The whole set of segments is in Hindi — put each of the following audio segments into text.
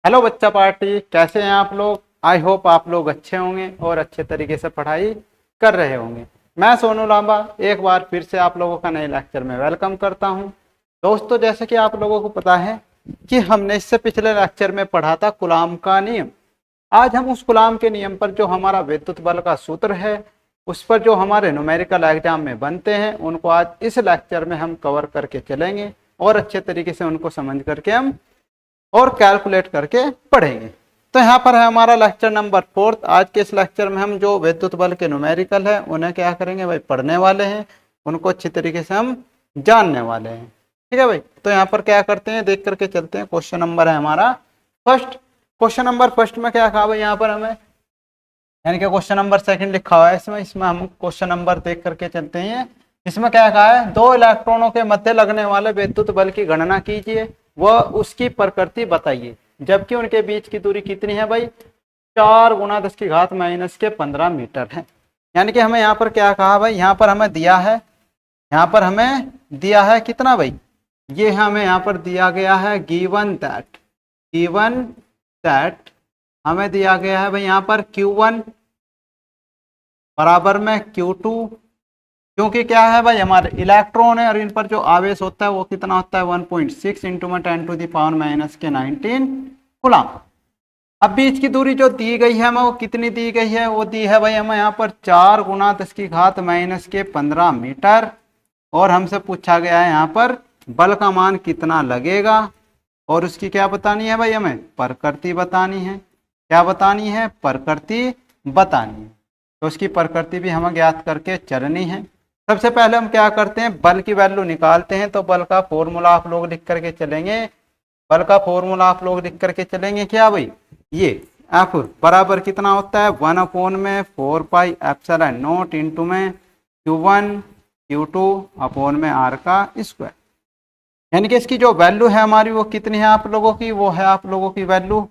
हेलो बच्चा पार्टी, कैसे हैं आप लोग। आई होप आप लोग अच्छे होंगे और अच्छे तरीके से पढ़ाई कर रहे होंगे। मैं सोनू लांबा एक बार फिर से आप लोगों का नए लेक्चर में वेलकम करता हूं। दोस्तों, जैसे कि आप लोगों को पता है कि हमने इससे पिछले लेक्चर में पढ़ा था कूलाम का नियम। आज हम उस कूलाम के नियम पर जो हमारा विद्युत बल का सूत्र है, उस पर जो हमारे न्यूमेरिकल एग्जाम में बनते हैं, उनको आज इस लेक्चर में हम कवर करके चलेंगे और अच्छे तरीके से उनको समझ करके हम और कैलकुलेट करके पढ़ेंगे। तो यहाँ पर है हमारा लेक्चर नंबर 4। आज के इस लेक्चर में हम जो विद्युत बल के न्यूमेरिकल है उन्हें क्या करेंगे भाई, पढ़ने वाले हैं। उनको अच्छी तरीके से हम जानने वाले हैं। ठीक है भाई, तो यहाँ पर क्या करते हैं, देख करके चलते हैं। क्वेश्चन नंबर है हमारा फर्स्ट। क्वेश्चन नंबर फर्स्ट में क्या कहा भाई, यहाँ पर हमें यानी कि क्वेश्चन नंबर सेकंड लिखा हुआ है इसमें हम क्वेश्चन नंबर देख करके चलते हैं। इसमें क्या कहा है, दो इलेक्ट्रॉनों के मध्य लगने वाले विद्युत बल की गणना कीजिए, वह उसकी प्रकृति बताइए, जबकि उनके बीच की दूरी कितनी है भाई, 4 × 10⁻⁻15 मीटर है। यानी कि हमें यहाँ पर क्या कहा भाई, यहाँ पर हमें दिया है, यहाँ पर हमें दिया है कितना भाई, ये हमें यहाँ पर दिया गया है गिवन दैट हमें दिया गया है भाई यहाँ पर Q1 बराबर में Q2। क्योंकि क्या है भाई, हमारे इलेक्ट्रॉन है और इन पर जो आवेश होता है वो कितना होता है, 1.6 × 10⁻⁻19 कूलाम। अब बीच की दूरी जो दी गई है हमें, वो कितनी दी गई है, वो दी है भाई हमें यहाँ पर 4 × 10⁻⁻15 मीटर। और हमसे पूछा गया है यहाँ पर बल का मान कितना लगेगा, और उसकी क्या बतानी है भाई, हमें प्रकृति बतानी है। क्या बतानी है, प्रकृति बतानी है। तो उसकी प्रकृति भी हमें ज्ञात करके चलनी है। सबसे पहले हम क्या करते हैं, बल की वैल्यू निकालते हैं। तो बल का फॉर्मूला आप लोग लिख करके चलेंगे, बल का फॉर्मूला आप लोग लिख करके चलेंगे क्या भाई, ये F बराबर कितना होता है, 1/4πε0 इंटू में Q1 Q2 अपॉन में R का स्क्वायर। यानी कि इसकी जो वैल्यू है हमारी वो कितनी है आप लोगों की, वो है आप लोगों की वैल्यू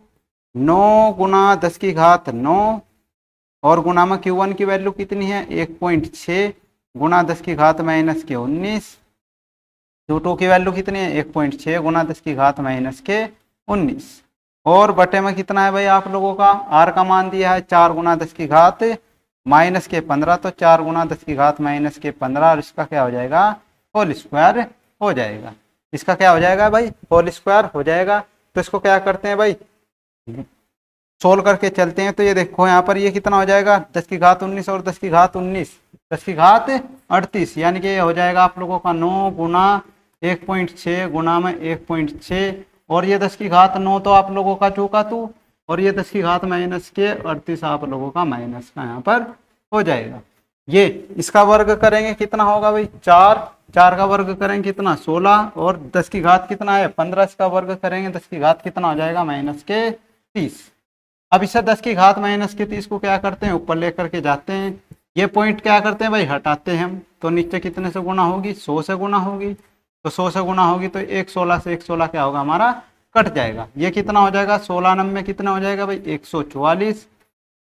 9 × 10⁻⁹ और गुणा में Q1 की वैल्यू कितनी है, 1.6 × 10⁻⁻19। Q2 की वैल्यू कितनी है, 1.6 × 10⁻⁻19। और बटे में कितना है भाई आप लोगों का, R का मान दिया है 4 × 10⁻⁻15। तो 4 × 10⁻⁻15 और इसका क्या हो जाएगा, होल स्क्वायर हो जाएगा। इसका क्या हो जाएगा भाई, होल स्क्वायर हो जाएगा। तो इसको क्या करते हैं भाई, सोल्व करके चलते हैं। तो ये देखो यहाँ पर ये कितना हो जाएगा, 10⁻19 और 10⁻19 10⁻38, यानी कि ये हो जाएगा आप लोगों का 9 × 1.6 गुणा में 1.6, और ये 10⁻9 तो आप लोगों का चूका तू, और ये 10⁻38 आप लोगों का माइनस का यहाँ पर हो जाएगा। ये इसका वर्ग करेंगे कितना होगा भाई, 4 का वर्ग करेंगे कितना, 16, और 10 की घात कितना है 15, इसका वर्ग करेंगे 10 की घात कितना हो जाएगा, -30। अब इसे 10⁻−30 को क्या करते हैं, ऊपर लेकर के जाते हैं। ये पॉइंट क्या करते हैं भाई, हटाते हैं हम। तो नीचे कितने से गुना होगी, 100 से गुना होगी। तो 100 से गुना होगी तो 116 से 116 क्या होगा हमारा, कट जाएगा। ये कितना हो जाएगा, 16 9 कितना हो जाएगा भाई, 144।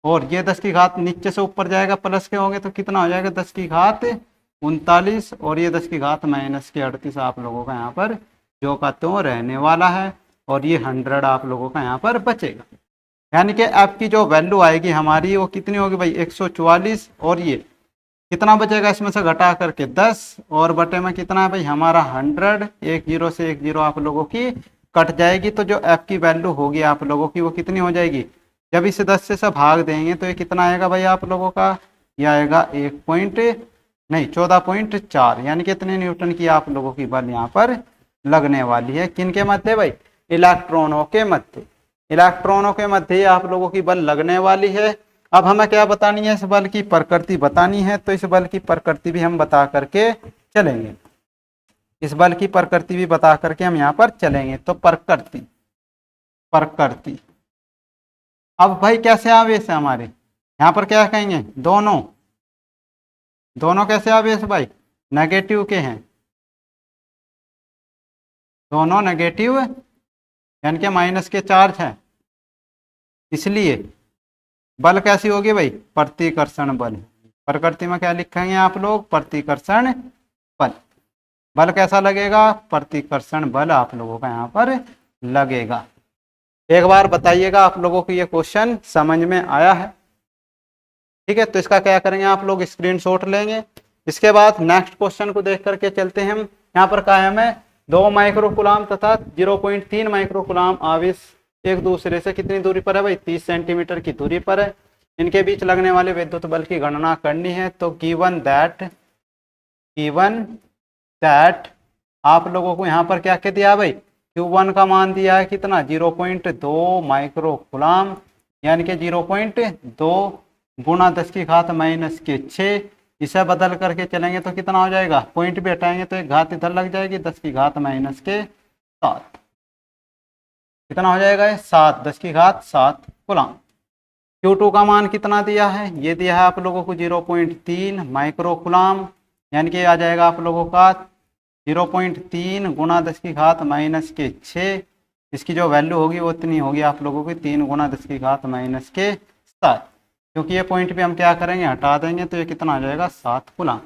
और ये 10 की घात नीचे से ऊपर जाएगा, प्लस के होंगे तो कितना हो जाएगा, 10⁻39, और ये 10⁻−38 आप लोगों का यहाँ पर जो का त्यों रहने वाला है। और ये 100 आप लोगों का यहाँ पर बचेगा। यानी कि F की जो वैल्यू आएगी हमारी वो कितनी होगी भाई, 144। और ये कितना बचेगा, इसमें से घटा करके 10, और बटे में कितना है भाई हमारा 100। एक जीरो से एक जीरो आप लोगों की कट जाएगी। तो जो F की वैल्यू होगी आप लोगों की वो कितनी हो जाएगी, जब इसे 10 से भाग देंगे तो ये कितना आएगा भाई आप लोगों का, ये आएगा 14.4। यानी कि इतने न्यूटन की आप लोगों की बल यहाँ पर लगने वाली है। किन के मध्य भाई, इलेक्ट्रॉनों के मध्य। इलेक्ट्रॉनों के मध्य आप लोगों की बल लगने वाली है। अब हमें क्या बतानी है, इस बल की प्रकृति बतानी है। तो इस बल की प्रकृति भी हम बता करके चलेंगे, इस बल की प्रकृति भी बता करके हम यहाँ पर चलेंगे। तो प्रकृति अब भाई कैसे आवेश है हमारे, यहाँ पर क्या कहेंगे, दोनों कैसे आवेश भाई, नेगेटिव के हैं, दोनों नेगेटिव यानी कि माइनस के चार्ज है। इसलिए बल कैसी होगी भाई, प्रतिकर्षण बल। प्रकृति में क्या लिखेंगे आप लोग, प्रतिकर्षण बल। बल कैसा लगेगा, प्रतिकर्षण बल आप लोगों का यहाँ पर लगेगा। एक बार बताइएगा आप लोगों को ये क्वेश्चन समझ में आया है? ठीक है, तो इसका क्या करेंगे आप लोग, स्क्रीनशॉट लेंगे। इसके बाद नेक्स्ट क्वेश्चन को देख करके चलते हैं हम। यहाँ पर कहा है हमें 2 माइक्रोकुलाम तथा 0.3 माइक्रोकुलाम आवेश एक दूसरे से कितनी दूरी पर है भाई, 30 सेंटीमीटर की दूरी पर है। इनके बीच लगने वाले विद्युत बल की गणना करनी है। तो गिवन दैट आप लोगों को यहाँ पर क्या क्या दिया भाई, Q1 का मान दिया है कितना, 0.2 माइक्रोकुलाम, यानी कि 0.2 गुणा 10 की घात माइनस के 6। इसे बदल करके चलेंगे तो कितना हो जाएगा, पॉइंट भी हटाएंगे तो एक घात इधर लग जाएगी, 10 की घात माइनस के 7। कितना हो जाएगा ये, 7, 10 की घात 7 कुलाम। Q2 का मान कितना दिया है, ये दिया है आप लोगों को 0.3 माइक्रोकुलाम, यानी कि आ जाएगा आप लोगों का 0.3 गुणा 10 की घात माइनस के 6। इसकी जो वैल्यू होगी वो इतनी होगी आप लोगों की 3 गुणा 10 की घात माइनस के 7। क्योंकि ये पॉइंट भी हम क्या करेंगे, हटा देंगे, तो ये कितना आ जाएगा, 7 कुलाम।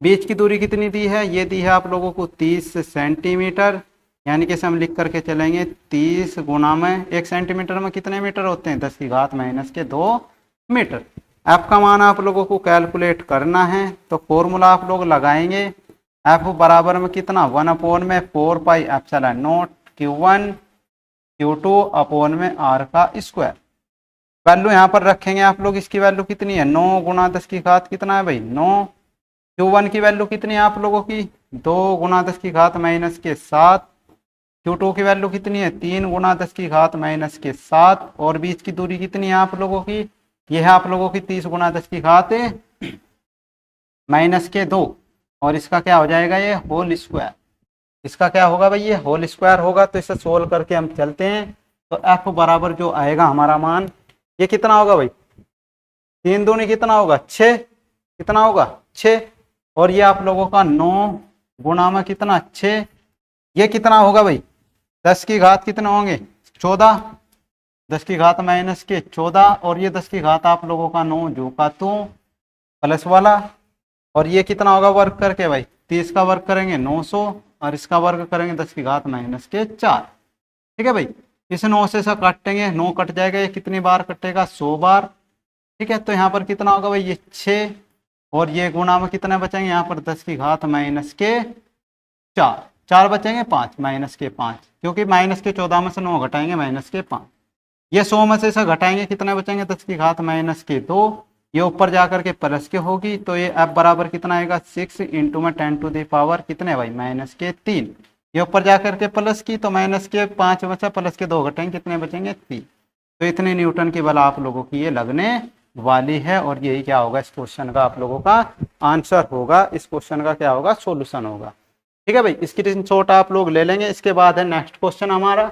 बीच की दूरी कितनी दी है, ये दी है आप लोगों को 30 सेंटीमीटर, यानी कि इसे हम लिख करके चलेंगे 30 गुणा में 1 सेंटीमीटर में कितने मीटर होते हैं, 10 की घात माइनस के 2 मीटर। एफ का मान आप लोगों को कैलकुलेट करना है, तो फॉर्मूला आप लोग लगाएंगे। एफ बराबर में कितना, 1 में 4 pi epsilon not Q1 Q2 upon में R का स्क्वायर। वैल्यू यहाँ पर रखेंगे आप लोग, इसकी वैल्यू कितनी है, 9 गुणा 10 की घात कितना है भाई, 9। Q1 की वैल्यू कितनी है आप लोगों की, 2 गुणा 10 की घात माइनस के 7। Q2 की वैल्यू कितनी है, 3 गुणा 10 की घात माइनस के 7। और बीच की दूरी कितनी है आप लोगों की, यह है आप लोगों की 30 गुणा 10 की घात माइनस के 2। और इसका क्या हो जाएगा, ये होल स्क्वायर। इसका क्या होगा भाई, ये होल स्क्वायर होगा। तो इसे सोल्व करके हम चलते हैं। तो एफ बराबर जो आएगा हमारा मान, ये कितना होगा भाई, 3 दूनी कितना होगा 6, कितना होगा 6। और ये आप लोगों का 9 गुणा में कितना 6, ये कितना होगा भाई, 10 की घात कितने होंगे 14, 10 की घात माइनस के 14। और ये 10 की घात आप लोगों का 9 जो का तो प्लस वाला। और ये कितना होगा वर्ग करके भाई, 30 का वर्ग करेंगे 900 और इसका वर्ग करेंगे 10 की घात माइनस के 4। ठीक है भाई, इस 9 से सब काटेंगे, 9 कट जाएगा, ये कितनी बार कटेगा, 100 बार। ठीक है, तो यहाँ पर कितना होगा भाई, ये 6। और ये गुणा में कितने बचेंगे, यहाँ पर 10 की घात माइनस के 4, 4 बचेंगे 5 माइनस के 5, क्योंकि माइनस के 14 में से 9 घटाएंगे माइनस के 5। ये 100 में से इसे घटाएंगे, कितने बचेंगे, 10 की घात माइनस के 2। ये ऊपर जाकर के प्लस के होगी, तो ये एफ बराबर कितना आएगा, 6 इंटू में 10 टू द पावर कितने भाई, माइनस के 3। ये ऊपर जाकर के प्लस की, तो माइनस के 5 बचा, प्लस के 2 घटेंगे, कितने बचेंगे 3। तो इतने न्यूटन की बल आप लोगों की ये लगने वाली है। और यही क्या होगा, इस क्वेश्चन का आप लोगों का आंसर होगा, इस क्वेश्चन का क्या होगा, सोल्यूशन होगा। ठीक है भाई, इसकी स्क्रीनशॉट आप लोग ले लेंगे। इसके बाद है नेक्स्ट क्वेश्चन हमारा,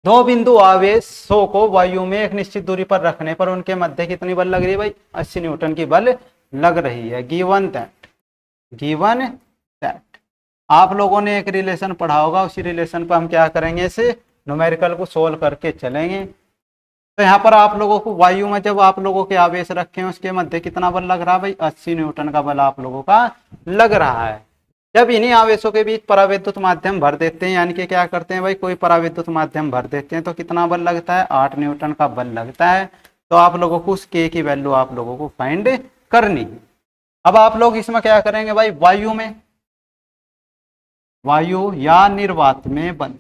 2 बिंदु आवेशों को वायु में एक निश्चित दूरी पर रखने पर उनके मध्य कितनी बल लग रही है भाई, 80 न्यूटन की बल लग रही है। गिवन दैट आप लोगों ने एक रिलेशन पढ़ा होगा, उसी रिलेशन पर हम क्या करेंगे, इसे न्यूमेरिकल को सोल्व करके चलेंगे। तो यहाँ पर आप लोगों को वायु में जब आप लोगों के आवेश रखे हैं उसके मध्य कितना बल लग रहा है भाई, 80 न्यूटन का बल आप लोगों का लग रहा है। जब इन्हीं आवेशों के बीच पराविद्युत माध्यम भर देते हैं, यानी कि क्या करते हैं भाई, कोई पराविद्युत माध्यम भर देते हैं, तो कितना बल लगता है, 8 न्यूटन का बल लगता है। तो आप लोगों को उस के की वैल्यू आप लोगों को फाइंड करनी है। अब आप लोग इसमें क्या करेंगे भाई, वायु या निर्वात में बल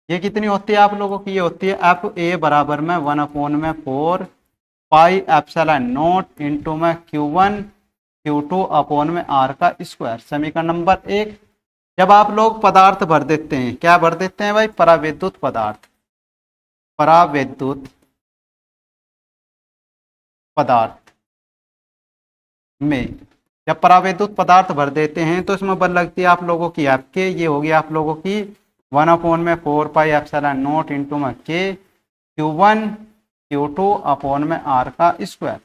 ये कितनी होती है आप लोगों की, ये होती है एफ ए बराबर में 1/4 पाई एप्सिलॉन नॉट इंटू में Q1 Q2 अपॉन में R का स्क्वायर। समीकरण नंबर 1। जब आप लोग पदार्थ भर देते हैं, क्या भर देते हैं भाई, पराविद्युत पदार्थ में जब पराविद्युत पदार्थ भर देते हैं तो इसमें बल लगती है आप लोगों की आपके, ये होगी आप लोगों की 1/4 पाई एप्सिलॉन नॉट इंटू में के Q1 Q2 अपॉन में R का स्क्वायर।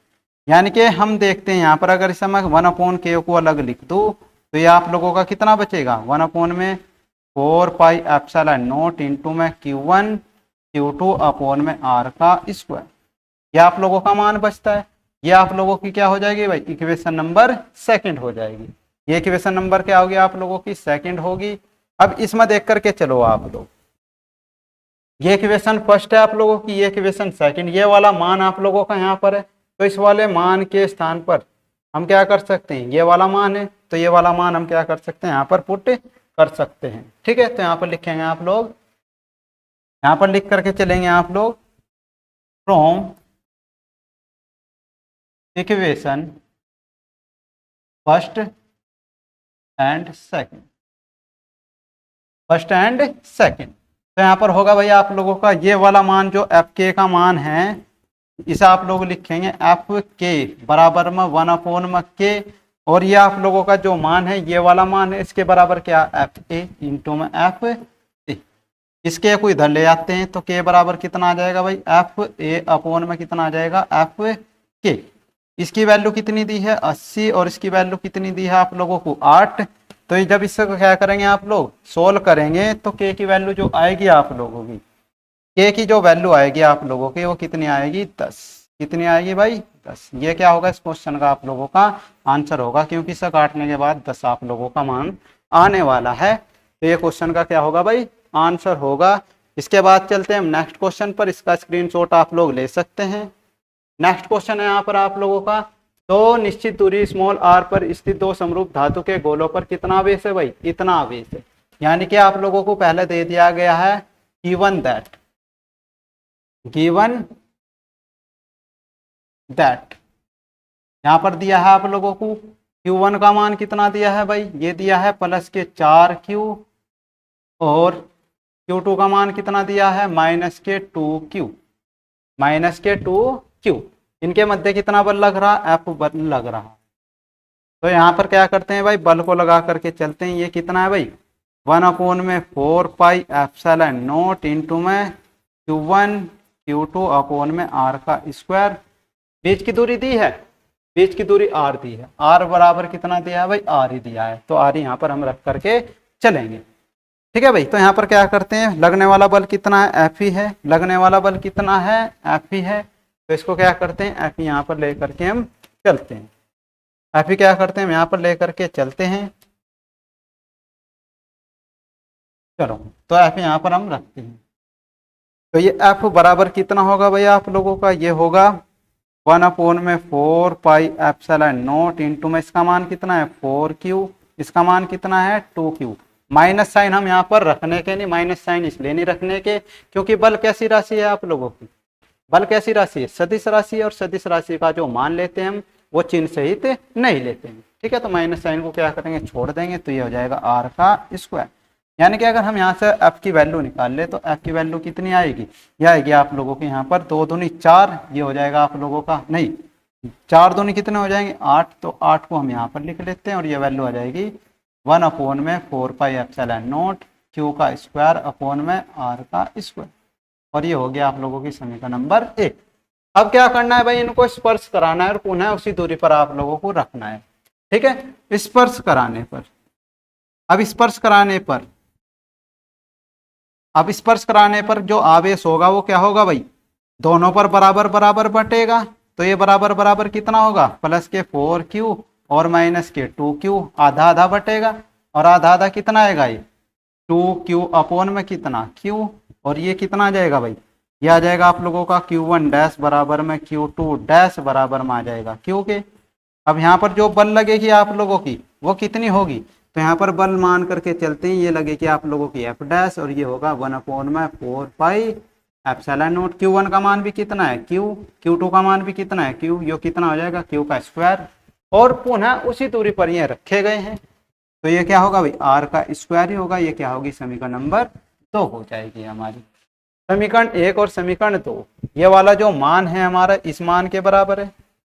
यानी कि हम देखते हैं यहाँ पर, अगर इस समय 1/k को अलग लिख दूँ तो ये आप लोगों का कितना बचेगा, 1/4 पाई एप्सिलॉन नॉट इंटू में Q1 Q2 अपॉन में R का स्क्वायर। ये आप लोगों का मान बचता है। ये आप लोगों की क्या हो जाएगी भाई, इक्वेशन नंबर 2 हो जाएगी। ये इक्वेशन नंबर क्या होगी आप लोगों की, 2 होगी। अब इसमें देख करके चलो आप लोग, ये इक्वेशन फर्स्ट है आप लोगों की, ये इक्वेशन सेकंड, ये वाला मान आप लोगों का यहाँ पर है, तो इस वाले मान के स्थान पर हम क्या कर सकते हैं, ये वाला मान है तो ये वाला मान हम क्या कर सकते हैं यहाँ पर पुट कर सकते हैं। ठीक है, तो यहाँ पर लिखेंगे आप लोग, यहाँ पर लिख करके चलेंगे आप लोग, from equation first and second, first and second, तो यहाँ पर होगा भाई आप लोगों का ये वाला मान जो एफ के का मान है, इसे आप लोग लिखेंगे एफ के बराबर में 1/के, और ये आप लोगों का जो मान है ये वाला मान है, इसके बराबर क्या, एफ ए इंटू में एफ ए, इसके को इधर ले आते हैं तो के बराबर कितना आ जाएगा भाई, एफ ए अपॉन में कितना आ जाएगा, एफ के। इसकी वैल्यू कितनी दी है 80, और इसकी वैल्यू कितनी दी है आप लोगों को 8। तो जब इसको क्या करेंगे आप लोग, सोल्व करेंगे तो के की वैल्यू जो आएगी आप लोगों की, के की जो वैल्यू आएगी आप लोगों की वो कितनी आएगी, 10। कितनी आएगी भाई, 10। ये क्या होगा इस क्वेश्चन का आप लोगों का आंसर होगा, क्योंकि इसे काटने के बाद 10 आप लोगों का मान आने वाला है, तो ये क्वेश्चन का क्या होगा भाई, आंसर होगा। इसके बाद चलते हैं हम नेक्स्ट क्वेश्चन पर, इसका स्क्रीनशॉट आप लोग ले सकते हैं। नेक्स्ट क्वेश्चन है यहाँ पर आप लोगों का, दो निश्चित दूरी स्मॉल आर पर स्थित दो समरूप धातु के गोलों पर कितना आवेश है भाई, इतना आवेश है। यानी कि आप लोगों को पहले दे दिया गया है गिवन दैट यहाँ पर दिया है आप लोगों को Q1 का मान कितना दिया है भाई, ये दिया है प्लस के 4Q, और Q2 का मान कितना दिया है माइनस के 2Q, माइनस के 2Q। इनके मध्य कितना बल लग रहा है, F बल लग रहा है। तो यहाँ पर क्या करते हैं भाई, बल को लगा करके चलते हैं। ये कितना है भाई, 1/4 पाई एप्सिलॉन नॉट इंटू में Q1 Q2 अपॉन में R का स्क्वायर। बीच की दूरी दी है, बीच की दूरी R दी है, R बराबर कितना दिया है भाई, R ही दिया है, तो R यहाँ पर हम रख करके चलेंगे। ठीक है भाई, तो यहाँ पर क्या करते हैं, लगने वाला बल कितना है, F ही है, लगने वाला बल कितना है, F ही है, तो इसको क्या करते हैं, F यहाँ पर ले करके हम चलते हैं। F ही क्या करते हैं, हम यहाँ पर ले करके चलते हैं। चलो, तो F यहाँ पर हम रखते हैं। तो ये F बराबर कितना होगा भाई आप लोगों का, ये होगा 1/4 पाई एप्सिलॉन नॉट इंटू में इसका मान कितना है 4Q, इसका मान कितना है 2Q। माइनस साइन हम यहाँ पर रखने के नहीं, माइनस साइन इसलिए नहीं रखने के क्योंकि बल कैसी राशि है आप लोगों की, बल कैसी राशि है, सदिश राशि, और सदिश राशि का जो मान लेते हैं हम वो चिन्ह सहित नहीं लेते हैं। ठीक है, तो माइनस साइन को क्या करेंगे, छोड़ देंगे, तो ये हो जाएगा R का स्क्वायर। यानी कि अगर हम यहाँ से F की वैल्यू निकाल ले तो F की वैल्यू कितनी आएगी, यह आएगी आप लोगों के यहाँ पर 2 दूनी 4, ये हो जाएगा आप लोगों का, नहीं 4 दूनी कितने हो जाएंगे 8, तो 8 को हम यहाँ पर लिख लेते हैं, और ये वैल्यू आ जाएगी 1/4 पाई एप्सिलॉन नॉट Q का स्क्वायर अपॉन में R का स्क्वायर, और ये हो गया आप लोगों की समीकरण नंबर 1। अब क्या करना है भाई, इनको स्पर्श कराना है और पुनः उसी दूरी पर आप लोगों को रखना है। ठीक है, स्पर्श कराने पर, अब स्पर्श कराने पर, अब स्पर्श कराने पर जो आवेश होगा वो क्या होगा भाई, दोनों पर बराबर बराबर बटेगा। तो ये बराबर बराबर कितना होगा, प्लस के 4Q और माइनस के 2Q, आधा आधा बटेगा, और आधा आधा कितना आएगा, ये 2Q अपॉन में कितना Q, और ये कितना आ जाएगा भाई, ये आ जाएगा आप लोगों का Q1 डैश बराबर में Q2 डैश बराबर में आ जाएगा Q के। अब यहाँ पर जो बल लगेगी आप लोगों की वो कितनी होगी, तो यहाँ पर बल मान करके चलते हैं, ये लगेगी आप लोगों की F डैश, और ये होगा 1/4 पाई एप्सिलॉन नॉट। Q1 का मान भी कितना है Q, Q2 का मान भी कितना है Q, ये कितना हो जाएगा Q का स्क्वायर, और पुनः उसी दूरी पर ये रखे गए हैं, तो ये क्या होगा भाई, R का स्क्वायर ही होगा। ये क्या होगी, समीकरण नंबर 2 हो जाएगी हमारी। समीकरण 1 और समीकरण 2, ये वाला जो मान है हमारा इस मान के बराबर है,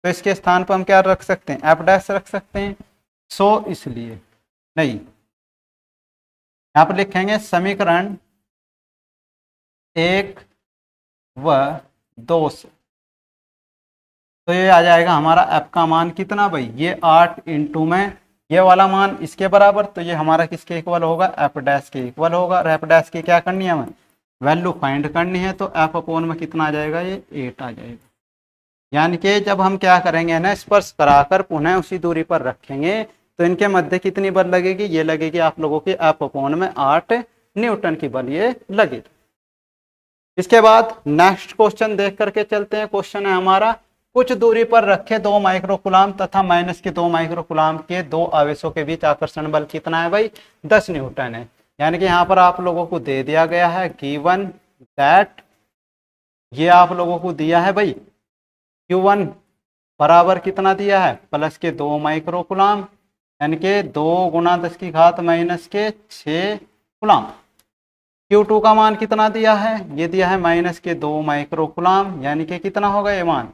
तो इसके स्थान पर हम क्या रख सकते हैं, F डैश रख सकते हैं। सो इसलिए नहीं, यहाँ पर लिखेंगे समीकरण 1 व 2 से, तो ये आ जाएगा हमारा F का मान कितना भाई, ये 8 इंटू में ये वाला मान इसके बराबर, तो ये हमारा किसके इक्वल होगा, F डैश के इक्वल होगा। और F डैश की क्या करनी है हमें, वैल्यू फाइंड करनी है, तो F अपॉन में कितना आ जाएगा, ये 8 आ जाएगा। यानी कि जब हम क्या करेंगे ना, स्पर्श कराकर पुनः उसी दूरी पर रखेंगे तो इनके मध्य कितनी बल लगेगी, ये लगेगी आप लोगों की F/8 न्यूटन की बल ये लगेगी। इसके बाद नेक्स्ट क्वेश्चन देख करके चलते हैं। क्वेश्चन है हमारा, कुछ दूरी पर रखे 2 माइक्रोकुलाम तथा -2 माइक्रोकुलाम के दो आवेशों के बीच आकर्षण बल कितना है भाई, 10 न्यूटन है। यानी कि यहाँ पर आप लोगों को दे दिया गया है गिवन दैट, ये आप लोगों को दिया है भाई Q1 बराबर कितना दिया है, +2 माइक्रोकुलाम, यानी कि 2 × 10⁻⁻6 कुलाम। Q2 का मान कितना दिया है, ये दिया है -2 माइक्रोकुलाम, यानी कि कितना होगा ये मान,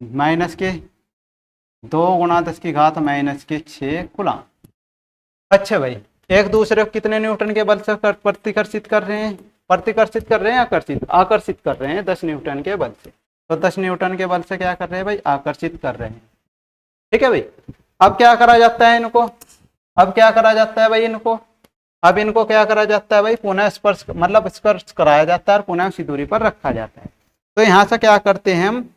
-2 × 10⁻⁶ कुलाम। अच्छा भाई, एक दूसरे को कितने न्यूटन के बल से प्रतिकर्षित कर रहे हैं, प्रतिकर्षित कर रहे हैं, आकर्षित कर रहे हैं 10 न्यूटन के बल से। तो 10 न्यूटन के बल से क्या कर रहे हैं भाई, आकर्षित कर रहे हैं। ठीक है भाई, अब क्या करा जाता है इनको, अब क्या करा जाता है भाई इनको, अब इनको क्या करा जाता है भाई, पुनः स्पर्श, मतलब स्पर्श कराया जाता है और पुनः उसी दूरी पर रखा जाता है। तो यहां से क्या करते हैं हम,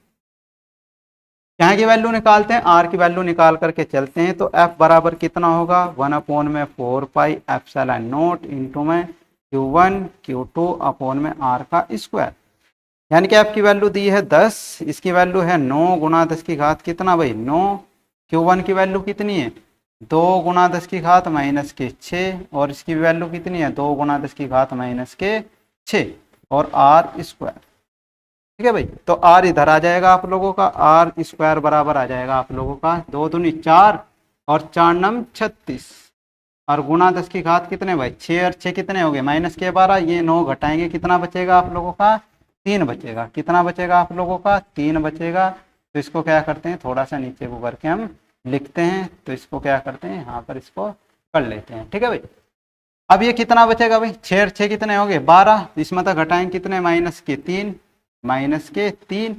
यहाँ की वैल्यू निकालते हैं, आर की वैल्यू निकाल करके चलते हैं। तो एफ बराबर कितना होगा, 1/4πε0 इंटू में Q1 Q2 अपॉन में आर का स्क्वायर। यानी कि एफ की वैल्यू दी है 10, इसकी वैल्यू है 9 × 10 कितना भाई 9, Q1 की वैल्यू कितनी है 2 × 10⁻⁻6 और इसकी वैल्यू कितनी है 2 × 10⁻⁻6 और आर स्क्वायर। ठीक है भाई, तो आर इधर आ जाएगा आप लोगों का, आर स्क्वायर बराबर आ जाएगा आप लोगों का 2 दूनी 4 और 4 नम 36 और गुणा 10 कितने भाई 6 और 6 कितने हो गए -12, ये 9 घटाएंगे कितना बचेगा आप लोगों का 3 बचेगा। कितना बचेगा आप लोगों का 3 बचेगा। तो इसको क्या करते हैं, थोड़ा सा नीचे को करके हम लिखते हैं। तो इसको क्या करते हैं, यहाँ पर इसको कर लेते हैं। ठीक है भाई, अब ये कितना बचेगा भाई 6 और 6 कितने हो गए 12, इसमें तो घटाएंगे कितने -3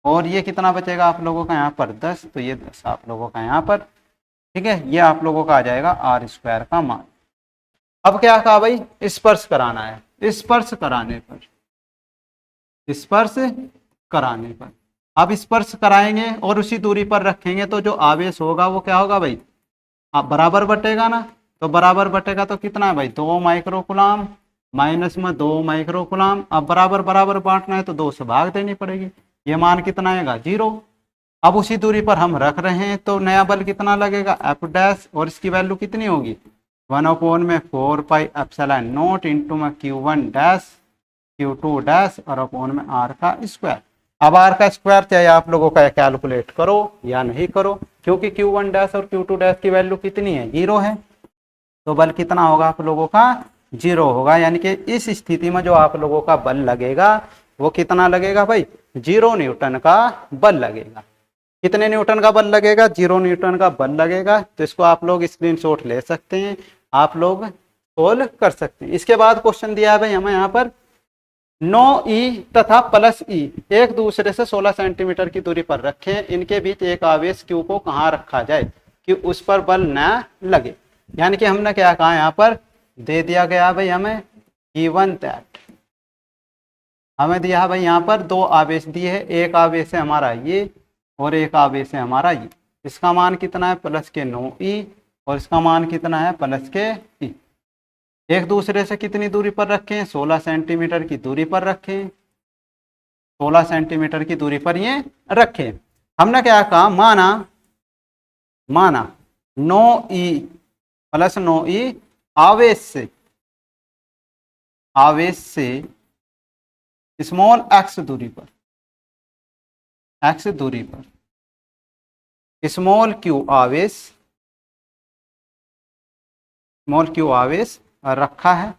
और ये कितना बचेगा आप लोगों का यहाँ पर 10, तो ये 10 आप लोगों का यहाँ पर। ठीक है, ये आप लोगों का आ जाएगा आर स्क्वायर का मान। अब क्या कहा भाई, स्पर्श कराना है, स्पर्श कराने पर, स्पर्श कराने पर, अब स्पर्श कराएंगे और उसी दूरी पर रखेंगे तो जो आवेश होगा वो क्या होगा भाई, अब बराबर बटेगा ना। तो बराबर बटेगा तो कितना है भाई 2 माइक्रोकुलाम माइनस में 2 माइक्रोकुलाम। अब बराबर बराबर बांटना है तो 2 से भाग देनी पड़ेगी, ये मान कितना आएगा 0। अब उसी दूरी पर हम रख रहे हैं तो नया बल कितना लगेगा एफ डैश, और इसकी वैल्यू कितनी होगी 1/4πε0 इंटू में Q1 डैश Q2 डैश और अपॉन में आर का स्क्वायर। अब आर का स्क्वायर चाहे आप लोगों का कैलकुलेट करो या नहीं करो, क्योंकि Q1 डैश और Q2 डैश की वैल्यू कितनी है 0 है, तो बल कितना होगा आप लोगों का 0 होगा। यानी कि इस स्थिति में जो आप लोगों का बल लगेगा वो कितना लगेगा भाई 0 न्यूटन का बल लगेगा। कितने न्यूटन का बल लगेगा 0 न्यूटन का बल लगेगा। तो इसको आप लोग स्क्रीनशॉट ले सकते हैं, आप लोग सोल्व कर सकते हैं। इसके बाद क्वेश्चन दिया है भाई हमें यहाँ पर 9e तथा +e एक दूसरे से 16 सेंटीमीटर की दूरी पर रखें, इनके बीच एक आवेश Q को कहाँ रखा जाए कि उस पर बल न लगे। यानी कि हमने क्या कहा यहाँ पर दे दिया गया भाई हमें गिवन दैट, हमें दिया है भाई यहाँ पर 2 आवेश दिए है, एक आवेश है हमारा ये और एक आवेश है हमारा ये। इसका मान कितना है +9e और इसका मान कितना है +e। एक दूसरे से कितनी दूरी पर रखें 16 सेंटीमीटर की दूरी पर रखें, 16 सेंटीमीटर की दूरी पर ये रखें। हमने क्या कहा माना 9e +9e आवेश से स्मॉल x दूरी पर स्मॉल q आवेश रखा है,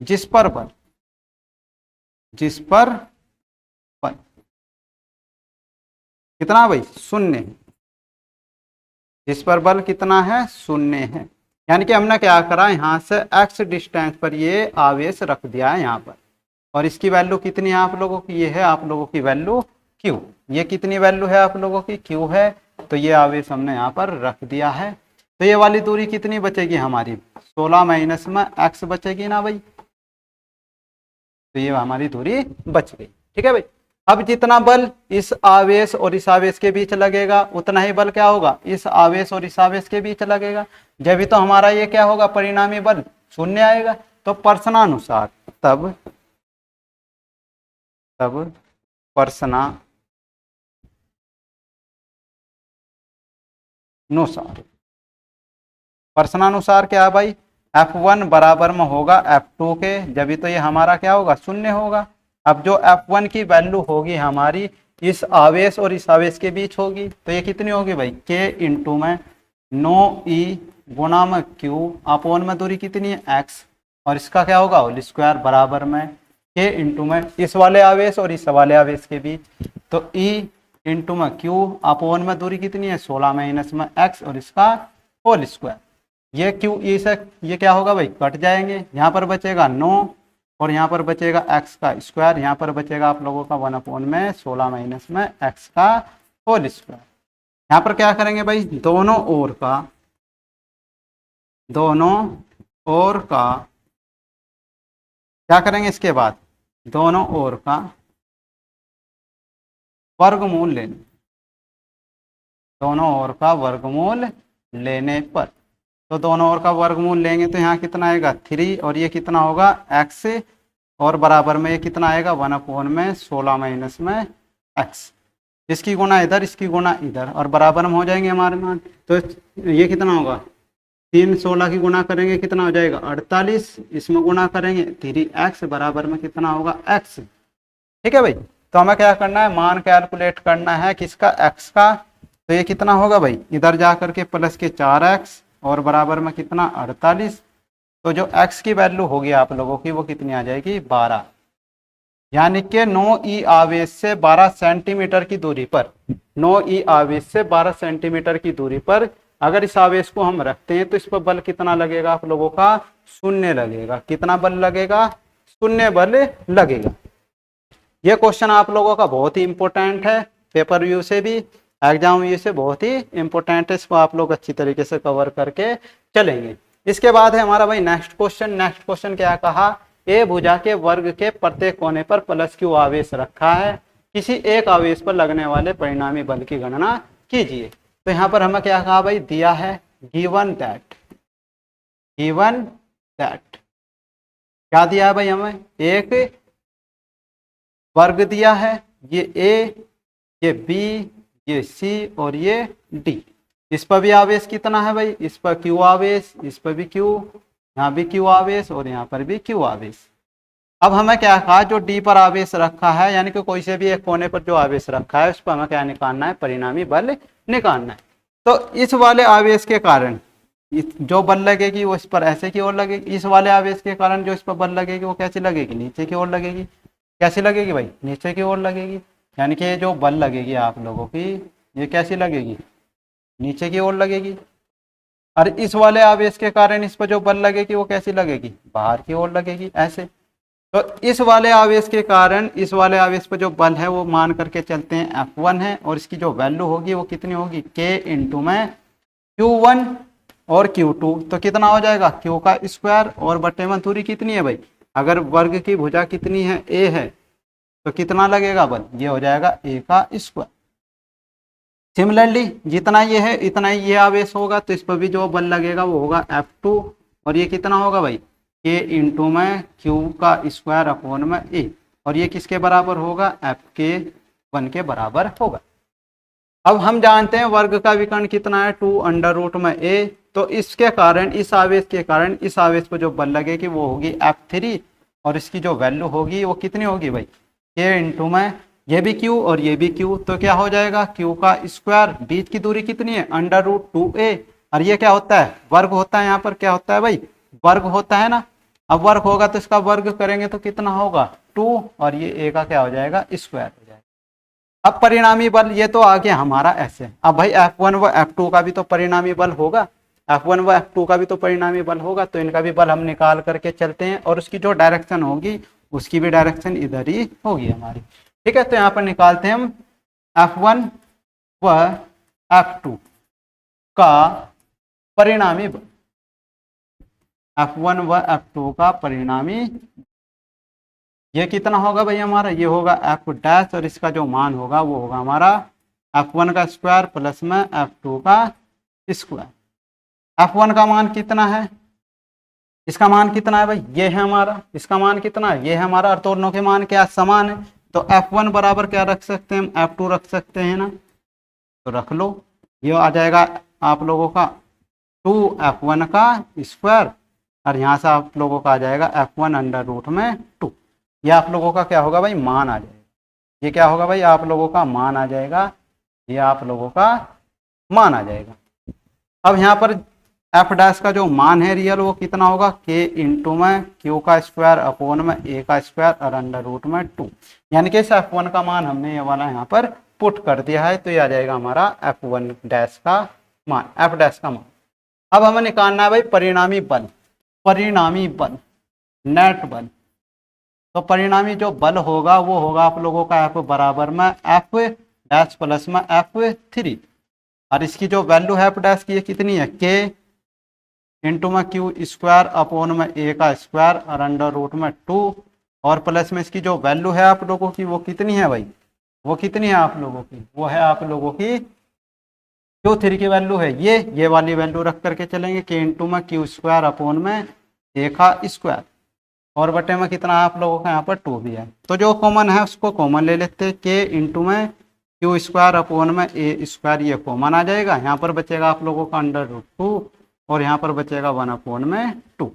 जिस पर बल कितना भाई 0 है, जिस पर बल कितना है 0 है। यानी कि हमने क्या करा यहाँ से x डिस्टेंस पर ये आवेश रख दिया है यहाँ पर, और इसकी वैल्यू कितनी है आप लोगों की, ये है आप लोगों की वैल्यू q। ये कितनी वैल्यू है आप लोगों की q है, तो ये आवेश हमने यहाँ पर रख दिया है। तो ये वाली दूरी कितनी बचेगी हमारी 16 माइनस में x बचेगी ना भाई, तो ये हमारी दूरी बच गई। ठीक है भाई, अब जितना बल इस आवेश और इस आवेश के बीच लगेगा उतना ही बल क्या होगा इस आवेश और इस आवेश के बीच लगेगा। जब भी तो हमारा ये क्या होगा परिणामी बल शून्य आएगा। तो प्रश्नानुसार तब प्रश्नानुसार प्रश्नानुसार क्या है भाई F1 बराबर में होगा F2 के, जब भी तो ये हमारा क्या होगा शून्य होगा। अब जो F1 की वैल्यू होगी हमारी इस आवेश और इस आवेश के बीच होगी तो ये कितनी होगी भाई K इंटू में 9E गुणा में Q अपोन में दूरी कितनी है x, और इसका क्या होगा होल स्क्वायर बराबर में K इंटू में इस वाले आवेश और इस वाले आवेश के बीच। तो E इंटू में Q अपोन में दूरी कितनी है 16 माइनस में x और इसका होल स्क्वायर। ये क्यू ई से ये क्या होगा भाई कट जाएंगे, यहाँ पर बचेगा 9 और यहाँ पर बचेगा x का स्क्वायर, यहाँ पर बचेगा आप लोगों का 1 अपॉन में 16 माइनस में x का होल स्क्वायर। यहाँ पर क्या करेंगे भाई दोनों ओर का क्या करेंगे, इसके बाद दोनों ओर का वर्गमूल लेने, दोनों ओर का वर्गमूल लेने पर, तो दोनों ओर का वर्गमूल लेंगे तो यहाँ कितना आएगा 3 और ये कितना होगा x और बराबर में ये कितना आएगा 1 अपॉन में 16 माइनस में x, इसकी गुना इधर इसकी गुना इधर और बराबर में हो जाएंगे हमारे मान। तो ये कितना होगा 3 16 की गुना करेंगे कितना हो जाएगा 48, इसमें गुना करेंगे 3x बराबर में कितना होगा x। ठीक है भाई, तो हमें क्या करना है मान कैलकुलेट करना है किसका x का। तो ये कितना होगा भाई इधर जा करके प्लस के 4x और बराबर में कितना 48। तो जो x की वैल्यू होगी आप लोगों की वो कितनी आ जाएगी 12, यानी कि 9e आवेश से 12 सेंटीमीटर की दूरी पर, 9e आवेश से 12 सेंटीमीटर की दूरी पर अगर इस आवेश को हम रखते हैं तो इस पर बल कितना लगेगा आप लोगों का शून्य लगेगा। कितना बल लगेगा शून्य बल लगेगा। यह क्वेश्चन आप लोगों का बहुत ही इंपॉर्टेंट है, पेपर व्यू से भी एग्जाम व्यू से बहुत ही इंपॉर्टेंट है, इसको आप लोग अच्छी तरीके से कवर करके चलेंगे। इसके बाद है हमारा भाई नेक्स्ट क्वेश्चन। नेक्स्ट क्वेश्चन क्या कहा, ए भुजा के वर्ग के प्रत्येक कोने पर प्लस क्यू आवेश रखा है, किसी एक आवेश पर लगने वाले परिणामी बल की गणना कीजिए। तो यहाँ पर हमें क्या कहा भाई दिया है गिवन दैट क्या दिया है भाई हमें एक वर्ग दिया है, ये ए ये बी ये सी और ये डी। इस पर भी आवेश कितना है भाई इस पर क्यू आवेश, इस पर भी क्यू, यहाँ भी क्यू आवेश और यहाँ पर भी क्यू आवेश। अब हमें क्या कहा जो डी पर आवेश रखा है यानी कि कोई से भी एक कोने पर जो आवेश रखा है उस पर हमें क्या निकालना है परिणामी बल निकालना है। तो इस वाले आवेश के कारण जो बल लगेगी वो इस पर ऐसे की ओर लगेगी, इस वाले आवेश के कारण जो इस पर बल लगेगी वो कैसे लगेगी नीचे की ओर लगेगी। कैसे लगेगी भाई नीचे की ओर लगेगी, यानी कि जो बल लगेगी आप लोगों की ये कैसी लगेगी नीचे की ओर लगेगी। और इस वाले आवेश के कारण इस पर जो बल लगेगी वो कैसी लगेगी बाहर की ओर लगेगी ऐसे। तो इस वाले आवेश के कारण इस वाले आवेश पर जो बल है वो मान करके चलते हैं F1 है और इसकी जो वैल्यू होगी वो कितनी होगी K इंटू में Q1 और Q2। तो कितना हो जाएगा Q का स्क्वायर और बटे में दूरी कितनी है भाई, अगर वर्ग की भुजा कितनी है A है तो कितना लगेगा बल, ये हो जाएगा A का स्क्वायर। सिमिलरली जितना ये है इतना ही ये आवेश होगा तो इस पर भी जो बल लगेगा वो होगा F2 और ये कितना होगा भाई K इंटू में Q का स्क्वायर अपॉन में A और ये किसके बराबर होगा FK1 के बराबर होगा। अब हम जानते हैं वर्ग का विकर्ण कितना है 2 अंडर रूट में A, तो इसके कारण इस आवेश के कारण इस आवेश पर जो बल लगेगी वो होगी F3 और इसकी जो वैल्यू होगी वो कितनी होगी भाई K इंटू में ये भी Q और ये भी Q, तो क्या हो जाएगा Q का स्क्वायर, बीच की दूरी कितनी है अंडर रूट 2A और ये क्या होता है वर्ग होता है, यहाँ पर क्या होता है भाई वर्ग होता है ना। अब वर्ग होगा तो इसका वर्ग करेंगे तो कितना होगा 2 और ये A का क्या हो जाएगा स्क्वायर हो जाएगा। अब परिणामी बल ये तो आ गया हमारा ऐसे। अब भाई F1 व F2 का भी तो परिणामी बल होगा, F1 व F2 का भी तो परिणामी बल होगा, तो इनका भी बल हम निकाल करके चलते हैं और उसकी जो डायरेक्शन होगी उसकी भी डायरेक्शन इधर ही होगी हमारी। ठीक है, तो यहाँ पर निकालते हैं हम F1 व F2 का परिणामी बल, F1 व F2 का परिणामी ये कितना होगा भाई हमारा, ये होगा एफ डैश और इसका जो मान होगा वो होगा हमारा F1 का स्क्वायर प्लस में F2 का स्क्वायर। F1 का मान कितना है, इसका मान कितना है भाई, ये है हमारा, इसका मान कितना है, ये है हमारा, और दोनों के मान क्या समान है, तो F1 बराबर क्या रख सकते हैं हम, F2 रख सकते हैं ना, तो रख लो। ये आ जाएगा आप लोगों का 2F1 का स्क्वायर, और यहाँ से आप लोगों का आ जाएगा F1 अंडर रूट में 2। ये आप लोगों का क्या होगा भाई, मान आ जाएगा। ये क्या होगा भाई, आप लोगों का मान आ जाएगा, ये आप लोगों का मान आ जाएगा। अब यहाँ पर एफ डैश का जो मान है रियल वो कितना होगा, के इंटू में क्यू का स्क्वायर अपोन में ए का स्क्वायर और अंडर रूट में 2। यानी कि इस F1 का मान हमने ये वाला यहाँ पर पुट कर दिया है, तो ये आ जाएगा हमारा F1 डैश का मान, एफ डैश का मान। अब हमें निकालना है भाई परिणामी बल, परिणामी बल नेट बल। तो परिणामी जो बल होगा वो होगा आप लोगों का F बराबर में एफ डैश प्लस में F3, और इसकी जो वैल्यू है एफ डैश की ये कितनी है, के इंटू में क्यू स्क्वायर अपोन में ए का स्क्वायर और अंडर रूट में 2, और प्लस में इसकी जो वैल्यू है आप लोगों की वो कितनी है भाई, वो कितनी है आप लोगों की, वो है आप लोगों की Q3 की वैल्यू है ये वाली वैल्यू रख करके चलेंगे, के इंटू में क्यू स्क्वायर अपोन में ए का स्क्वायर, और बटे में कितना आप लोगों का यहाँ पर 2 भी है। तो जो कॉमन है उसको कॉमन ले लेते हैं, के इंटू में क्यू स्क्वायर अपोन में ए स्क्वायर, ये कॉमन आ जाएगा। यहाँ पर बचेगा आप लोगों का अंडर रूट 2, और यहाँ पर बचेगा 1 अपोन में 2।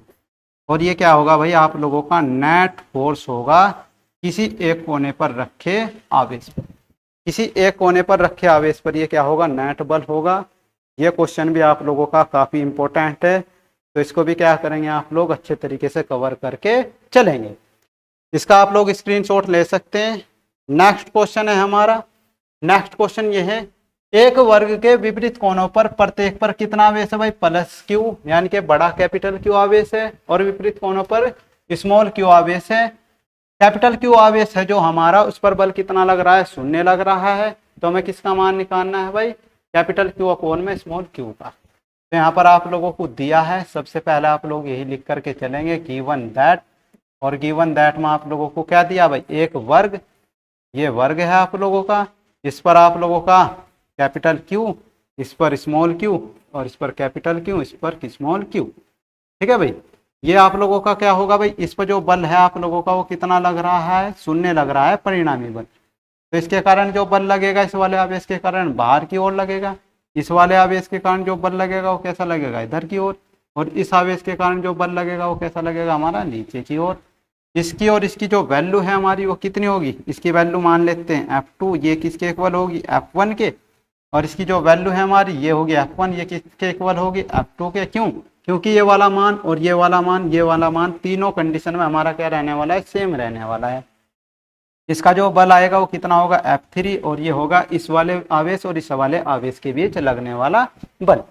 और ये क्या होगा भाई, आप लोगों का नेट फोर्स होगा किसी एक कोने पर रखे आवेश पर, किसी एक कोने पर रखे आवेश पर ये क्या होगा, नेट बल होगा। ये क्वेश्चन भी आप लोगों का काफ़ी इंपॉर्टेंट है, तो इसको भी क्या करेंगे आप लोग अच्छे तरीके से कवर करके चलेंगे। इसका आप लोग स्क्रीनशॉट ले सकते हैं। नेक्स्ट क्वेश्चन है हमारा, नेक्स्ट क्वेश्चन ये है, एक वर्ग के विपरीत कोणों पर प्रत्येक पर कितना आवेश है भाई, प्लस क्यू, यानी कि बड़ा कैपिटल क्यू आवेश है, और विपरीत कोणों पर स्मॉल क्यू आवेश है। कैपिटल क्यू आवेश है जो हमारा, उस पर बल कितना लग रहा है, 0 लग रहा है। तो हमें किसका मान निकालना है भाई, कैपिटल क्यू अपोन में स्मॉल क्यू का। तो यहाँ पर आप लोगों को दिया है, सबसे पहले आप लोग यही लिख करके चलेंगे गिवन दैट, और गिवन दैट में आप लोगों को क्या दिया भाई, एक वर्ग, ये वर्ग है आप लोगों का, इस पर आप लोगों का कैपिटल क्यू, इस पर स्मॉल क्यू, और इस पर कैपिटल क्यू, इस पर स्मॉल क्यू। ठीक है भाई, ये आप लोगों का क्या होगा भाई, इस पर जो बल है आप लोगों का वो कितना लग रहा है, 0 लग रहा है परिणामी बल। तो इसके कारण जो बल लगेगा इस वाले आवेश के कारण बाहर की ओर लगेगा, इस वाले आवेश के कारण जो बल लगेगा वो कैसा लगेगा, इधर की ओर, और इस आवेश के कारण जो बल लगेगा वो कैसा लगेगा हमारा, नीचे की ओर। इसकी और इसकी जो वैल्यू है हमारी वो कितनी होगी, इसकी वैल्यू मान लेते हैं F2, ये किसके इक्वल होगी, F1 के, और इसकी जो वैल्यू है हमारी ये होगी F1, ये किसके इक्वल होगी, F2 के। क्यों, क्योंकि ये वाला मान और ये वाला मान, ये वाला मान तीनों कंडीशन में हमारा क्या रहने वाला है, सेम रहने वाला है। इसका जो बल आएगा वो कितना होगा, F3, और ये होगा इस वाले आवेश और इस वाले आवेश के बीच लगने वाला बल।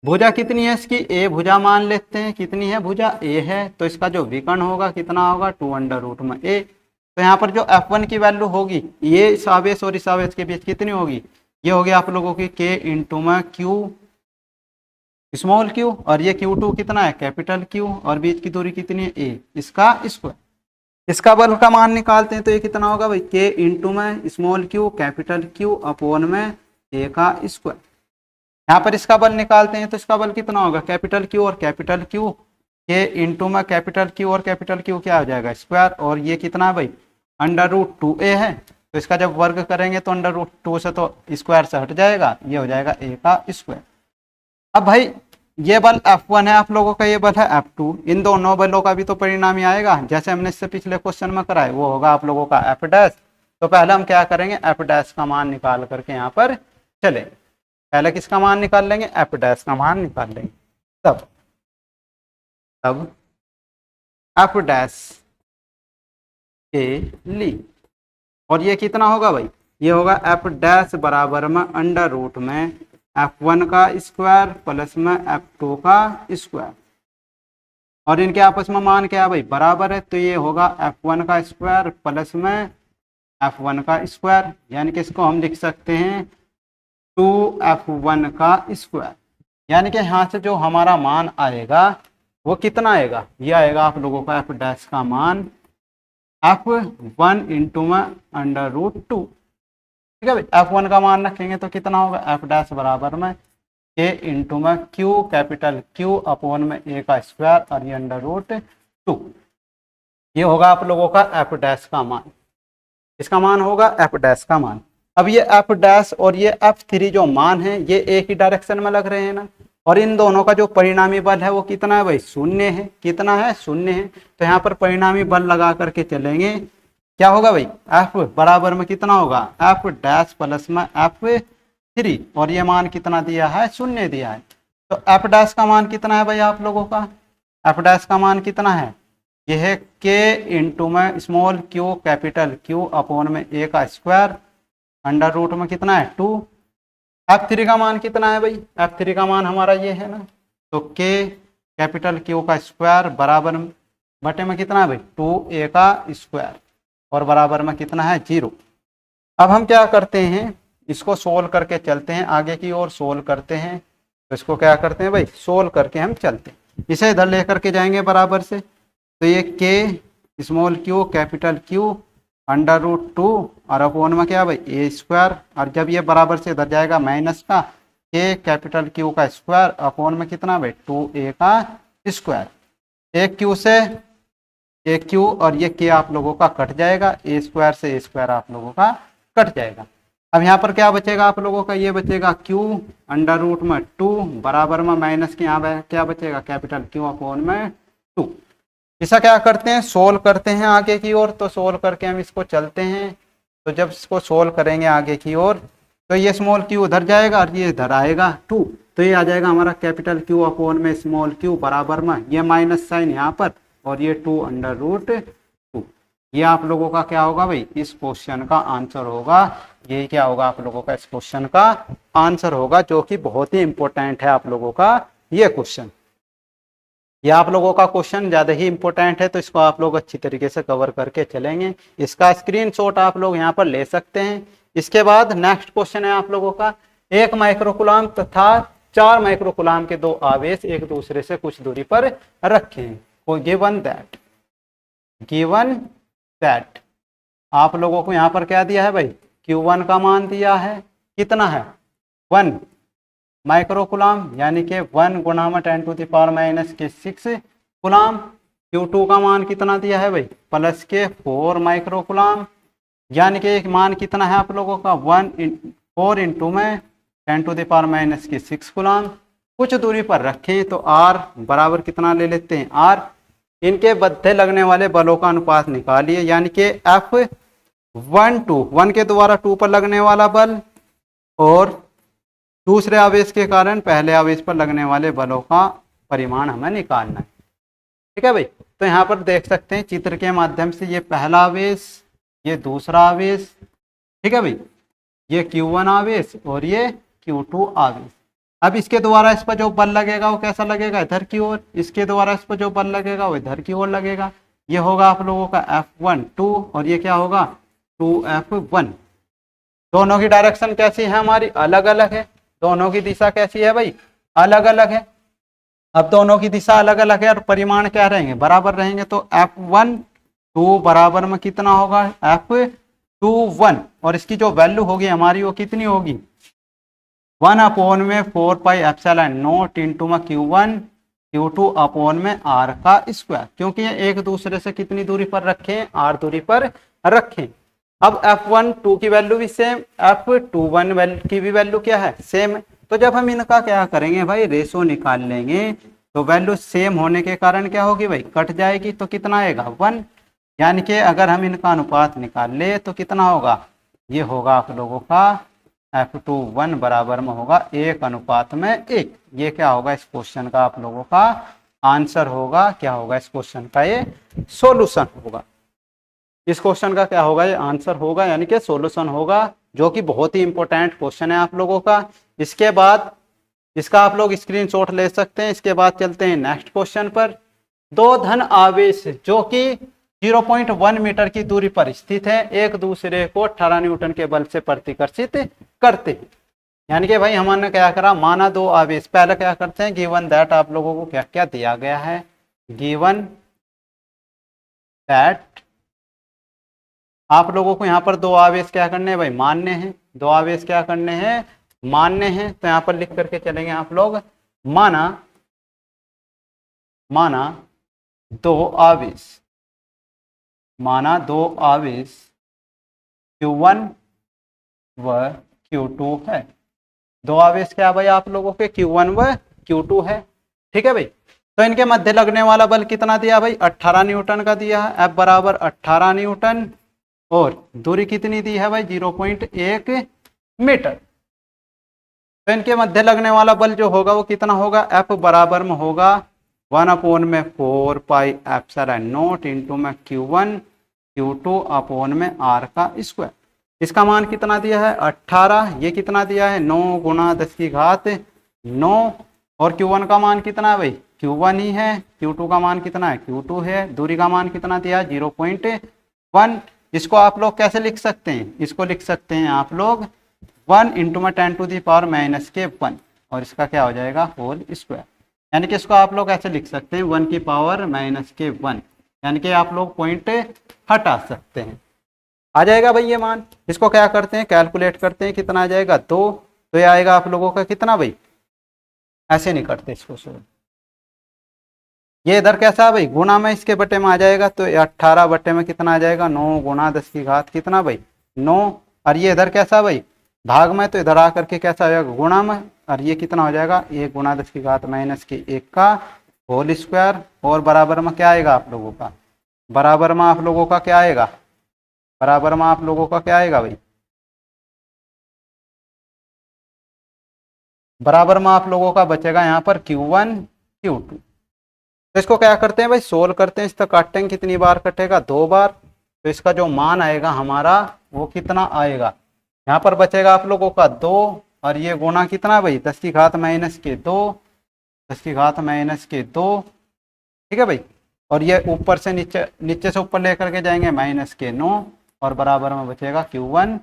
भुजा कितनी है इसकी, ए भुजा मान लेते हैं, कितनी है भुजा, ए है। तो इसका जो विकर्ण होगा कितना होगा, 2 अंडर रूट में ए। तो यहाँ पर जो F1 की वैल्यू होगी, ये इस आवेश और इस आवेश के बीच कितनी होगी, ये होगी आप लोगों की के इंटू में क्यू स्मॉल क्यू, और ये Q2 कितना है, कैपिटल क्यू, और बीच की दूरी कितनी है, ए, इसका स्क्वायर। इसका बल का मान निकालते हैं तो ये कितना होगा भाई, के इंटू में small Q capital Q upon में ए का स्क्वायर। यहाँ पर इसका बल निकालते हैं तो इसका बल कितना होगा, कैपिटल क्यू और कैपिटल क्यू, के इंटू में कैपिटल क्यू और कैपिटल क्यू क्या हो जाएगा, स्क्वायर, और ये कितना है भाई, अंडर रूट 2a है। तो इसका जब वर्ग करेंगे तो अंडर रूट 2 से तो स्क्वायर से हट जाएगा, ये हो जाएगा a का स्क्वायर। अब भाई ये बल F1 है आप लोगों का, ये बल है F2, इन दोनों बलों का भी तो परिणामी आएगा, जैसे हमने इससे पिछले क्वेश्चन में कराए, वो होगा आप लोगों का F डैश। तो पहले हम क्या करेंगे, F डैश का मान निकाल करके यहाँ पर चले, पहले किसका मान निकाल लेंगे, F डैश का मान निकाल लेंगे, तब F डैश के लिए, और ये कितना होगा भाई, ये होगा F डैश बराबर में अंडर रूट में F1 का स्क्वायर प्लस में F2 का स्क्वायर, और इनके आपस में मान क्या है भाई, बराबर है। तो ये होगा F1 का स्क्वायर प्लस में F1 का स्क्वायर, यानी कि इसको हम लिख सकते हैं 2F1 का स्क्वायर। यानी कि यहाँ से जो हमारा मान आएगा वो कितना आएगा, ये आएगा आप लोगों का F डैश का मान F1 इंटू में अंडर रूट 2। ठीक है भाई, F1 का मान रखेंगे तो कितना होगा, F डैश बराबर में K इंटू में Q कैपिटल Q अपॉन में A का स्क्वायर और ये अंडर रूट 2। ये होगा आप लोगों का F डैश का मान, इसका मान होगा F डैश का मान। अब ये F डैश और ये F3 जो मान है ये एक ही डायरेक्शन में लग रहे हैं ना, और इन दोनों का जो परिणामी बल है वो कितना है भाई, शून्य है। कितना है, शून्य है। तो यहाँ पर परिणामी बल लगा करके चलेंगे, क्या होगा भाई, F बराबर में कितना होगा, F डैश प्लस में F3, और ये मान कितना दिया है, शून्य दिया है। तो F डैश का मान कितना है भाई आप लोगों का, F डैश का मान कितना है, यह है K इंटू में small q capital Q upon में A का स्क्वायर अंडर रूट में कितना है 2। F3 का मान कितना है भाई, F3 का मान हमारा ये है ना, तो K कैपिटल Q का स्क्वायर बराबर बटे में कितना है भाई 2A का स्क्वायर और बराबर में कितना है 0। अब हम क्या करते हैं, इसको सोल्व करके चलते हैं, आगे की ओर सोल्व करते हैं। तो इसको क्या करते हैं भाई, सोल्व करके हम चलते हैं, इसे इधर लेकर के जाएंगे बराबर से। तो ये K small q capital Q under root 2 और अपॉन में क्या भाई ए स्क्वायर, और जब ये बराबर से इधर जाएगा माइनस का K कैपिटल Q का स्क्वायर अपॉन में कितना भाई 2A का स्क्वायर। एक Q से एक Q और ये K आप लोगों का कट जाएगा, ए स्क्वायर से ए स्क्वायर आप लोगों का कट जाएगा। अब यहाँ पर क्या बचेगा आप लोगों का, ये बचेगा Q अंडर रूट में 2 बराबर में माइनस के यहाँ क्या बचेगा कैपिटल Q अपॉन में 2। इसा क्या करते हैं, सोल्व करते हैं आगे की ओर। तो सोल्व करके हम इसको चलते हैं, तो जब इसको सोल्व करेंगे आगे की ओर तो ये स्मॉल q उधर जाएगा और ये इधर आएगा 2, तो ये आ जाएगा हमारा कैपिटल Q अपॉन में स्मॉल q बराबर में ये माइनस साइन यहाँ पर और ये 2 अंडर रूट 2। ये आप लोगों का क्या होगा भाई, इस क्वेश्चन का आंसर होगा। ये क्या होगा आप लोगों का, इस क्वेश्चन का आंसर होगा, जो कि बहुत ही इंपॉर्टेंट है आप लोगों का ये क्वेश्चन। ये आप लोगों का क्वेश्चन ज़्यादा ही इंपॉर्टेंट है, तो इसको आप लोग अच्छी तरीके से कवर करके चलेंगे। इसका स्क्रीनशॉट आप लोग यहाँ पर ले सकते हैं। इसके बाद नेक्स्ट क्वेश्चन है आप लोगों का, 1 माइक्रोकुलाम तथा 4 माइक्रोकुलाम के दो आवेश एक दूसरे से कुछ दूरी पर रखें। गिवन दैट आप लोगों को यहाँ पर क्या दिया है भाई, Q1 का मान दिया है, कितना है 1 माइक्रोकुलाम, यानी कि 1 गुणा में 10⁻⁶ कुलाम। Q2 का मान कितना दिया है भाई, प्लस के 4 माइक्रोकुलाम, यानी कि एक मान कितना है आप लोगों का 4 इंटू में 10⁻⁶ कुलाम। कुछ दूरी पर रखें, तो R बराबर कितना ले लेते हैं, R इनके मध्य लगने वाले बलों का अनुपात निकालिए, यानी कि F1 के द्वारा 2 पर लगने वाला बल और दूसरे आवेश के कारण पहले आवेश पर लगने वाले बलों का परिमाण हमें निकालना है। ठीक है भाई, तो यहाँ पर देख सकते हैं चित्र के माध्यम से, ये पहला आवेश, ये दूसरा आवेश, ठीक है भाई, ये Q1 आवेश और ये Q2 आवेश। अब इसके द्वारा इस पर जो बल लगेगा वो कैसा लगेगा, इधर की ओर, इसके द्वारा इस पर जो बल लगेगा वो इधर की ओर लगेगा। ये होगा आप लोगों का F1 2 और ये क्या होगा 2F1। दोनों की डायरेक्शन कैसी है हमारी, अलग अलग है। दोनों की दिशा कैसी है भाई, अलग अलग है। अब दोनों की दिशा अलग अलग है और परिमाण क्या रहेंगे, बराबर रहेंगे। तो F1 2 बराबर में कितना होगा F21, और इसकी जो वैल्यू होगी हमारी वो कितनी होगी 1 अपॉन में 4πε0 इंटू में Q1 Q2 अपॉन में R का स्क्वायर, क्योंकि ये एक दूसरे से कितनी दूरी पर रखें, R दूरी पर रखें। अब F12 की वैल्यू भी सेम, F21 की भी वैल्यू क्या है, सेम है। तो जब हम इनका क्या करेंगे भाई, रेशो निकाल लेंगे, तो वैल्यू सेम होने के कारण क्या होगी भाई, कट जाएगी। तो कितना आएगा 1, यानी कि अगर हम इनका अनुपात निकाल ले तो कितना होगा, ये होगा आप लोगों का F21 बराबर में होगा 1:1। ये क्या होगा, इस क्वेश्चन का आप लोगों का आंसर होगा। क्या होगा इस क्वेश्चन का, ये सोल्यूशन होगा। इस क्वेश्चन का क्या होगा, ये आंसर होगा, यानी कि सॉल्यूशन होगा, जो कि बहुत ही इंपॉर्टेंट क्वेश्चन है आप लोगों का। इसके बाद इसका आप लोग स्क्रीनशॉट ले सकते हैं। इसके बाद चलते हैं नेक्स्ट क्वेश्चन पर। दो धन आवेश जो कि 0.1 मीटर की दूरी पर स्थित है, एक दूसरे को 18 न्यूटन के बल से प्रतिकर्षित करते हैं। यानी कि भाई हमने क्या करा, माना दो आवेश, पहले क्या करते हैं, गिवन दैट आप लोगों को क्या क्या दिया गया है, गिवन दैट आप लोगों को यहाँ पर दो आवेश क्या करने हैं भाई, मान्य हैं। दो आवेश क्या करने हैं, मान्य हैं। तो यहाँ पर लिख करके चलेंगे आप लोग, माना माना दो आवेश, माना दो आवेश Q1 व Q2 है। दो आवेश क्या भाई आप लोगों के, Q1 व Q2 है। ठीक है भाई। तो इनके मध्य लगने वाला बल कितना दिया भाई, 18 न्यूटन का दिया है। F बराबर 18 न्यूटन और दूरी कितनी दी है भाई, 0.1 मीटर। तो इनके मध्य लगने वाला बल जो होगा वो कितना होगा, F बराबर में होगा 1/4 पाई एप्सिलॉन नॉट इंटू में Q1 Q2 अपॉन में R का स्क्वायर। इसका मान कितना दिया है 18, ये कितना दिया है 9 गुना 10 की घात 9, और Q1 का मान कितना है भाई, Q1 ही है। Q2 का मान कितना है, Q2 है। दूरी का मान कितना दिया है 0.1। इसको आप लोग कैसे लिख सकते हैं, इसको लिख सकते हैं आप लोग 1 इंटू में 10 टू दी पावर -1, और इसका क्या हो जाएगा होल स्क्वायर। यानी कि इसको आप लोग ऐसे लिख सकते हैं 1 की पावर -1, यानी कि आप लोग पॉइंट हटा सकते हैं। आ जाएगा भाई ये मान। इसको क्या करते हैं, कैलकुलेट करते हैं, कितना आ जाएगा 2। तो ये आएगा आप लोगों का कितना भाई, ऐसे नहीं करते इसको शुरू, ये इधर कैसा है भाई, गुना में इसके बटे में आ जाएगा। तो 18 बटे में कितना आ जाएगा 9 गुना 10 की घात कितना भाई 9, और ये इधर कैसा भाई भाग में, तो इधर आकर के कैसा हो जाएगा गुणा में, और ये कितना हो जाएगा 1 गुना 10 की घात -1 का होल स्क्वायर। और बराबर में क्या आएगा आप लोगों का, बराबर में आप लोगों का क्या आएगा, बराबर में आप लोगों का क्या आएगा भाई, बराबर में आप लोगों का बचेगा यहाँ पर Q1 Q2। तो इसको क्या करते हैं भाई, सोल्व करते हैं। इसका काटेंगे, कितनी बार कटेगा 2 बार। तो इसका जो मान आएगा हमारा वो कितना आएगा, यहाँ पर बचेगा आप लोगों का 2, और ये गुना कितना भाई 10 की घात -2, 10 की घात -2। ठीक है भाई। और ये ऊपर से नीचे, नीचे से ऊपर लेकर के जाएंगे -9, और बराबर में बचेगा Q1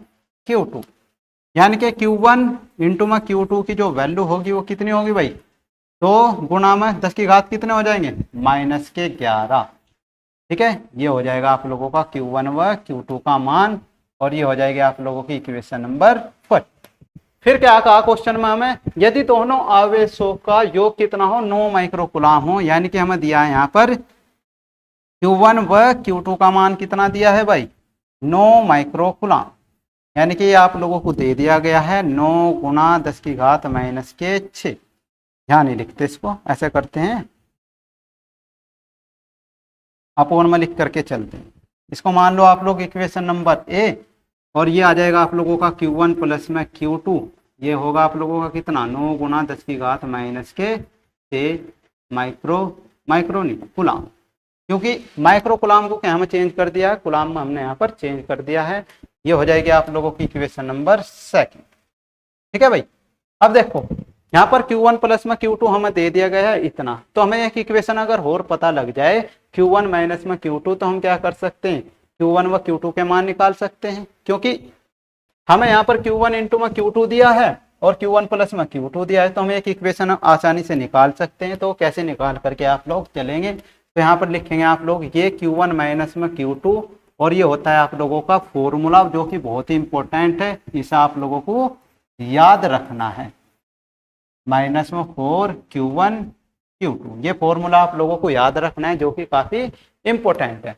Q2। यानी कि Q1 इंटू में Q2 की जो वैल्यू होगी वो कितनी होगी भाई, 2 गुना में 10 की घात कितने हो जाएंगे -11। ठीक है, ये हो जाएगा आप लोगों का Q1 व Q2 का मान, और ये हो जाएगी आप लोगों की इक्वेशन नंबर 4। फिर क्या कहा क्वेश्चन में हमें, यदि दोनों आवेशों का योग कितना हो 9 माइक्रोकुलाम हो। यानी कि हमें दिया है यहाँ पर Q1 व Q2 का मान कितना दिया है भाई 9 माइक्रोकुलाम। यानी कि ये आप लोगों को दे दिया गया है 9 गुना 10 की घात -6। ध्यान नहीं लिखते इसको, ऐसे करते हैं अपोन में लिख करके चलते हैं। इसको मान लो आप लोग इक्वेशन नंबर ए, और ये आ जाएगा आप लोगों का Q1 प्लस में Q2। ये होगा आप लोगों का कितना 9 गुना 10 की घात -6 माइक्रो नहीं कुलाम, क्योंकि माइक्रो कुलाम को क्या हमें चेंज कर दिया है, कुलाम में हमने यहाँ पर चेंज कर दिया है। ये हो जाएगी आप लोगों की इक्वेशन नंबर 2। ठीक है भाई। अब देखो यहाँ पर Q1 प्लस में Q2 हमें दे दिया गया है इतना, तो हमें एक इक्वेशन अगर और पता लग जाए Q1 माइनस में Q2, तो हम क्या कर सकते हैं Q1 व Q2 के मान निकाल सकते हैं, क्योंकि हमें यहाँ पर Q1 इंटू में Q2 दिया है और Q1 प्लस में Q2 दिया है, तो हम एक इक्वेशन आसानी से निकाल सकते हैं। तो कैसे निकाल करके आप लोग चलेंगे, तो यहाँ पर लिखेंगे आप लोग ये Q1 माइनस में Q2, और ये होता है आप लोगों का फॉर्मूला जो कि बहुत ही इंपॉर्टेंट है, इसे आप लोगों को याद रखना है। -4 Q1 Q2, ये फॉर्मूला आप लोगों को याद रखना है जो कि काफी इंपॉर्टेंट है।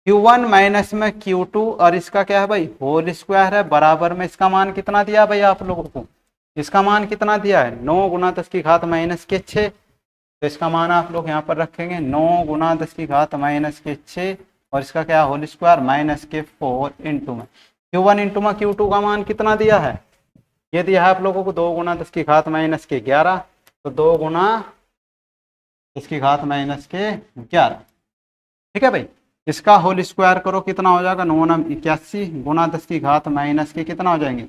Q1 माइनस में Q2 और इसका क्या है भाई होल स्क्वायर है, बराबर में इसका मान कितना दिया भाई आप लोगों को, इसका मान कितना दिया है 9 गुना 10 की घात -6। तो इसका मान आप लोग यहाँ पर रखेंगे 9 गुना 10 की घात -6, और इसका क्या होल स्क्वायर -4 इंटू में Q1 इंटू में Q2 का मान कितना दिया है, ये दिया है आप लोगों को 2 गुना 10 की घात -11। तो 2 गुना 10 की घात -11। ठीक है भाई। इसका होल स्क्वायर करो कितना हो जाएगा 9 9 81 गुना 10 की घात - कितना हो जाएंगे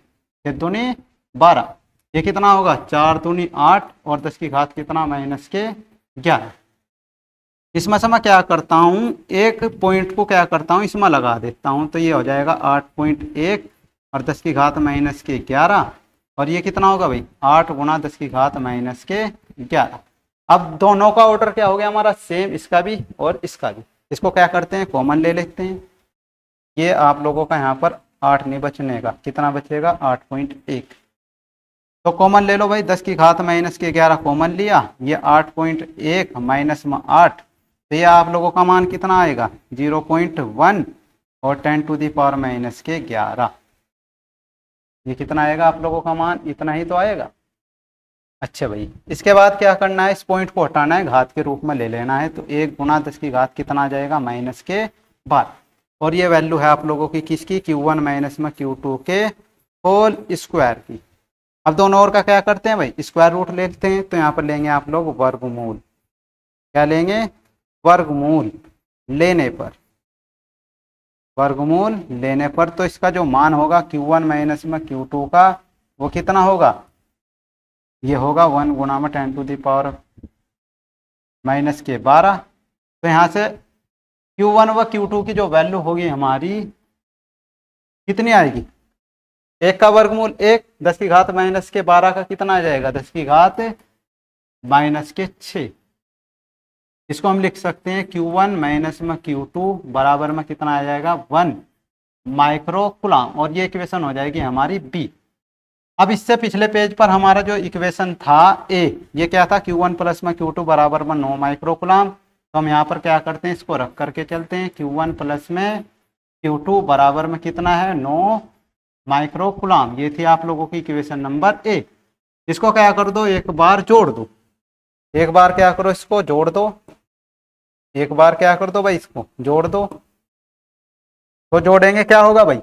6 दूनी 12। ये कितना होगा 4 दूनी 8 और 10 की घात कितना -11। इसमें से मैं क्या करता हूँ, एक पॉइंट को क्या करता हूँ इसमें लगा देता हूँ, तो ये हो जाएगा 8.1 और 10 की घात -11, और ये कितना होगा भाई 8 गुना 10 की घात -11। अब दोनों का ऑर्डर क्या हो गया हमारा सेम, इसका भी और इसका भी। इसको क्या करते हैं कॉमन ले लेते हैं, ये आप लोगों का यहाँ पर 8 नहीं बचने का, कितना बचेगा 8.1। तो कॉमन ले लो भाई, 10 की घात माइनस के 11 कॉमन लिया, ये 8.1 माइनस में 8, तो ये आप लोगों का मान कितना आएगा 0.1 और 10 टू दी पावर माइनस के 11, ये कितना आएगा आप लोगों का मान, इतना ही तो आएगा। अच्छा भाई, इसके बाद क्या करना है, इस पॉइंट को हटाना है, घात के रूप में ले लेना है, तो 1 गुना 10 की घात कितना आ जाएगा माइनस के 12, और ये वैल्यू है आप लोगों की किसकी, Q1 माइनस में Q2 के होल स्क्वायर की। अब दोनों ओर का क्या करते हैं भाई, स्क्वायर रूट लेते हैं, तो यहाँ पर लेंगे आप लोग वर्गमूल, क्या लेंगे वर्गमूल लेने पर, वर्गमूल लेने पर तो इसका जो मान होगा Q1 माइनस में Q2 का वो कितना होगा, ये होगा 1 गुना में 10 टू दी पावर माइनस के 12। तो यहाँ से Q1 व Q2 की जो वैल्यू होगी हमारी कितनी आएगी, एक का वर्गमूल 1, 10 की घात माइनस के 12 का कितना आ जाएगा 10 की घात माइनस के 6। इसको हम लिख सकते हैं Q1 माइनस में Q2 बराबर में कितना आ जाएगा 1 माइक्रो कूलम, और ये इक्वेशन हो जाएगी हमारी बी। अब इससे पिछले पेज पर हमारा जो इक्वेशन था ए, ये क्या था Q1 प्लस में Q2 बराबर में 9 माइक्रो कूलम, तो हम यहाँ पर क्या करते हैं, इसको रख करके चलते हैं, Q1 प्लस में Q2 बराबर में कितना है 9 माइक्रो कूलम, ये थी आप लोगों की इक्वेशन नंबर ए। इसको क्या कर दो, एक बार जोड़ दो, एक बार क्या करो इसको जोड़ दो, एक बार क्या कर दो भाई इसको जोड़ दो, तो जोड़ेंगे क्या होगा भाई,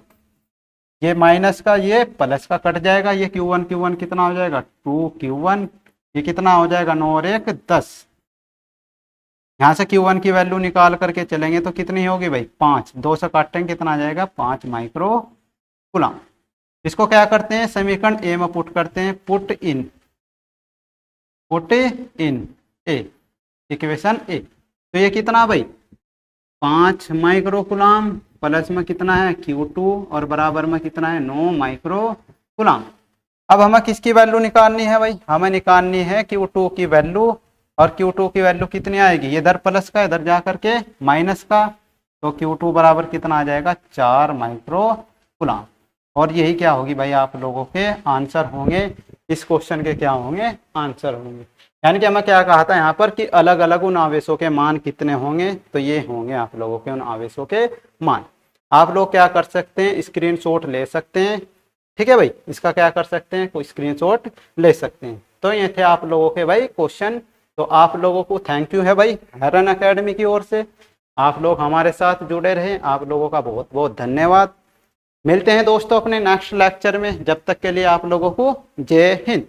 ये माइनस का ये प्लस का कट जाएगा, ये Q1 कितना हो जाएगा 2Q1, ये कितना हो जाएगा 9 और 1 10, यहाँ से Q1 की वैल्यू निकाल करके चलेंगे तो कितनी होगी भाई 5, 2 से काटेंगे कितना आ जाएगा 5 माइक्रो कूलम। इसको क्या करते हैं समीकरण ए में पुट करते हैं, पुट इन ए, इक्वेशन ए, तो ये कितना भाई 5 माइक्रो कूलम प्लस में कितना है Q2 और बराबर में कितना है 9 माइक्रो कूलम। अब हमें किसकी वैल्यू निकालनी है भाई, हमें निकालनी है Q2 की वैल्यू, और Q2 की वैल्यू कितनी आएगी, इधर प्लस का इधर जा करके माइनस का, तो Q2 बराबर कितना आ जाएगा 4 माइक्रो कूलम, और यही क्या होगी भाई आप लोगों के आंसर होंगे, इस क्वेश्चन के क्या होंगे आंसर होंगे। यानी कि हमें क्या कहा था यहाँ पर कि अलग अलग उन आवेशों के मान कितने होंगे, तो ये होंगे आप लोगों के उन आवेशों के मान। आप लोग क्या कर सकते हैं स्क्रीनशॉट ले सकते हैं, ठीक है भाई, इसका क्या कर सकते हैं कोई स्क्रीनशॉट ले सकते हैं। तो ये थे आप लोगों के भाई क्वेश्चन। तो आप लोगों को थैंक यू है भाई हरन एकेडमी की ओर से, आप लोग हमारे साथ जुड़े रहे, आप लोगों का बहुत बहुत धन्यवाद। मिलते हैं दोस्तों अपने नेक्स्ट लेक्चर में, जब तक के लिए आप लोगों को जय हिंद।